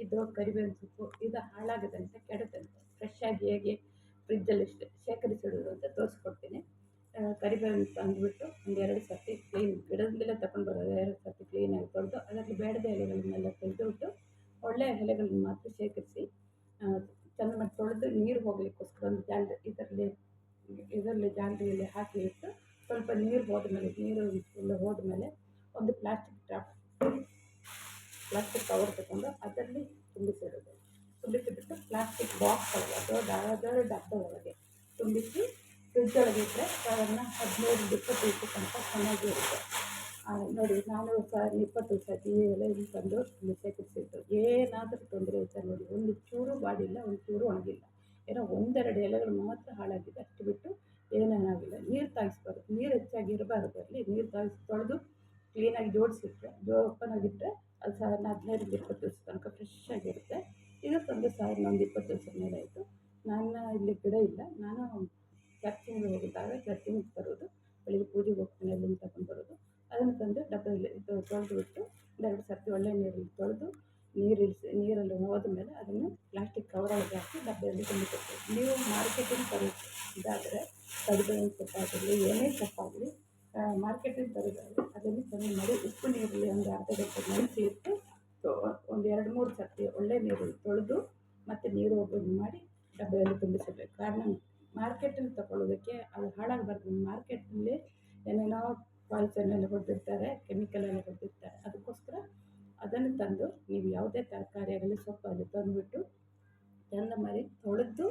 ಇದು ಕರಿಬೇವಿನ ಸೊಪ್ಪು ಇದು ಹಾಳಾಗದಂತೆ ಕೆಡದಂತೆ ಫ್ರೆಶ್ ಆಗಿ ಹೇಗೆ ಫ್ರಿಜ್ಜಲ್ಲಿ ಶೇಖರಿಸಿಡೋದು ಅಂತ ತೋರಿಸ್ಕೊಡ್ತೀನಿ. ಕರಿಬೇವಿನ ತಂದುಬಿಟ್ಟು ಒಂದೆರಡು ಸರ್ತಿ ಕ್ಲೀನ್ ಗಿಡದಿಂದಲೇ ತಗೊಂಡು ಬರೋದು, ಎರಡು ಸರ್ತಿ ಕ್ಲೀನಾಗಿ ತೊಳೆದು ಅದರಲ್ಲಿ ಬೇಡದ ಎಲೆಗಳನ್ನೆಲ್ಲ ತೆಗೆದುಬಿಟ್ಟು ಒಳ್ಳೆಯ ಎಲೆಗಳನ್ನ ಮಾತ್ರ ಶೇಖರಿಸಿ ಚೆನ್ನಾಗಿ ತೊಳೆದು ನೀರು ಹೋಗಲಿಕ್ಕೋಸ್ಕರ ಒಂದು ಇದರಲ್ಲಿ ಜಾಲರಿಯಲ್ಲಿ ಹಾಕಿ ಇಟ್ಟು ಸ್ವಲ್ಪ ನೀರು ಹೋದ್ಮೇಲೆ ನೀರು ಫುಲ್ ಹೋದ್ಮೇಲೆ ಒಂದು ಪ್ಲಾಸ್ಟಿಕ್ ಕವರ್ ತಗೊಂಡು ಅದರಲ್ಲಿ ತುಂಬಿಸಿಬಿಟ್ಟು ಪ್ಲಾಸ್ಟಿಕ್ ಬಾಕ್ಸ್ ಒಳಗೆ ಅಥವಾ ಡಬ್ಬ ಒಳಗೆ ತುಂಬಿಸಿ ಫ್ರಿಜ್ ಒಳಗೆ ಇಟ್ಟರೆ ಸಾಧಾರಣ 15-20 ದಿವಸ ತನಕ ಚೆನ್ನಾಗಿರುತ್ತೆ. ನೋಡಿ, ನಾನು 20 ಸತಿ ಎಲೆಯನ್ನು ತಂದು ಇಲ್ಲಿ ಶೇಖರಿಸಿಟ್ಟು ಏನಾದರೂ ತೊಂದರೆ ಇತ್ತು ನೋಡಿ, ಒಂದು ಚೂರು ಬಾಡಿಲ್ಲ, ಒಂದು ಚೂರು ಒಣಗಿಲ್ಲ, ಏನೋ ಒಂದೆರಡು ಎಲೆಗಳು ಮಾತ್ರ ಹಾಳಾಗಿದೆ, ಅಷ್ಟು ಬಿಟ್ಟು ಏನೇನಾಗಿಲ್ಲ. ನೀರು ತಾಗಿಸ್ಬಾರ್ದು, ನೀರು ಹೆಚ್ಚಾಗಿ ಇರಬಾರ್ದು. ಅಲ್ಲಿ ನೀರು ತಾಗಿಸಿ ತೊಳೆದು ಕ್ಲೀನಾಗಿ ಜೋಡಿಸಿಟ್ರೆ ಓಪನ್ ಆಗಿಟ್ಟರೆ ಅದು ಸಾಧಾರಣ 15-20 ದಿವಸ ತನಕ ಫ್ರೆಶ್ ಆಗಿರುತ್ತೆ. ಇದು ತಂದು ಸಾಧಾರಣ ಒಂದು 20 ದಿವಸ ಮೇಲೆ ಆಯಿತು. ನನ್ನ ಇಲ್ಲಿ ಗಿಡ ಇಲ್ಲ, ನಾನು ಚರ್ಚಿಗೆ ಹೋಗಿದ್ದಾಗ ಚರ್ಚಿಗೆ ತರೋದು, ಬೆಳಿಗ್ಗೆ ಪೂಜೆಗೆ ಹೋಗ್ತೀನಿ, ಅಲ್ಲಿಂದ ತಗೊಂಡು ಬರೋದು. ಅದನ್ನು ತಂದು ಡಬ್ಬದಲ್ಲಿ ತೊಳೆದುಬಿಟ್ಟು 2 ಸರ್ತಿ ಒಳ್ಳೆಯ ನೀರಲ್ಲಿ ತೊಳೆದು ನೀರಲ್ಲಿ ಹೋದ್ಮೇಲೆ ಅದನ್ನು ಪ್ಲಾಸ್ಟಿಕ್ ಕವರೊಳಗೆ ಹಾಕಿ ಡಬ್ಬೆಯಲ್ಲಿ ತುಂಬಿಕೊಡ್ತೀವಿ. ನೀವು ಮಾರ್ಕೆಟಿಂದ ತರೋದು ಇದಾದರೆ ಕರಿಬೇವಿನ ಸೊಪ್ಪಾಗಲಿ ಏನೇ ಸೊಪ್ಪಾಗಲಿ ಮಾರ್ಕೆಟಿಂದ ತರೋದಾದರೆ ಅದನ್ನು ಚೆನ್ನಾಗಿ ಮಾಡಿ ಉಪ್ಪು ನೀರಲ್ಲಿ ಒಂದು ಅರ್ಧ ಗಂಟೆ ನೆನೆಸಿಟ್ಟು ಒಂದು 2-3 ಸರ್ತಿ ಒಳ್ಳೆಯ ನೀರಲ್ಲಿ ತೊಳೆದು ಮತ್ತು ನೀರು ಹೋಗೋದು ಮಾಡಿ ಡಬ್ಬೆಯಲ್ಲಿ ತುಂಬಿಸಬೇಕು. ಕಾರಣ ಮಾರ್ಕೆಟಲ್ಲಿ ತಗೊಳ್ಳೋದಕ್ಕೆ ಅದು ಹಾಳಾಗಬಾರ್ದು. ಮಾರ್ಕೆಟಲ್ಲಿ ಏನೇನೋ ಪಾಯ್ಸನ್ ಎಲ್ಲ ಹೊಡೆದಿರ್ತಾರೆ, ಕೆಮಿಕಲ್ ಎಲ್ಲ ಹೊಡೆದಿರ್ತಾರೆ. ಅದಕ್ಕೋಸ್ಕರ ಅದನ್ನು ತಂದು ನೀವು ಯಾವುದೇ ತರಕಾರಿ ಆಗಲಿ ಸೊಪ್ಪಾಗಲಿ ತಂದುಬಿಟ್ಟು ಚೆಂದ ಮಾಡಿ ತೊಳೆದು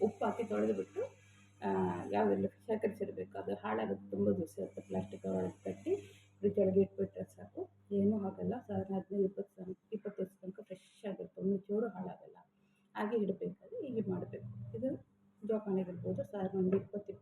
ಉಪ್ಪು ಹಾಕಿ ತೊಳೆದುಬಿಟ್ಟು ಯಾವುದೆಲ್ಲ ಶೇಖರಿಸಿಡಬೇಕು. ಅದು ಹಾಳಾಗೋದು ತುಂಬ ದಿವಸ ಇರುತ್ತೆ. ಪ್ಲಾಸ್ಟಿಕ್ ಒಳಗೆ ಕಟ್ಟಿ ಫ್ರಿಜ್ ಒಳಗೆ ಇಟ್ಬಿಟ್ರೆ ಸಾಕು, ಏನೂ ಆಗಲ್ಲ. ಸಾಧಾರಣ 15-20 ದಿವಸ ತನಕ ಫ್ರೆಶ್ ಆಗಿರುತ್ತೆ, ಒಂದು ಚೂರು ಹಾಳಾಗಲ್ಲ. ಹಾಗೆ ಇಡಬೇಕಾದ್ರೆ ಹೀಗೆ ಮಾಡಬೇಕು. ಇದು ಜೋಪಾನಾಗಿರ್ಬೋದು. ಸಾಧಾರಣ ಒಂದು 20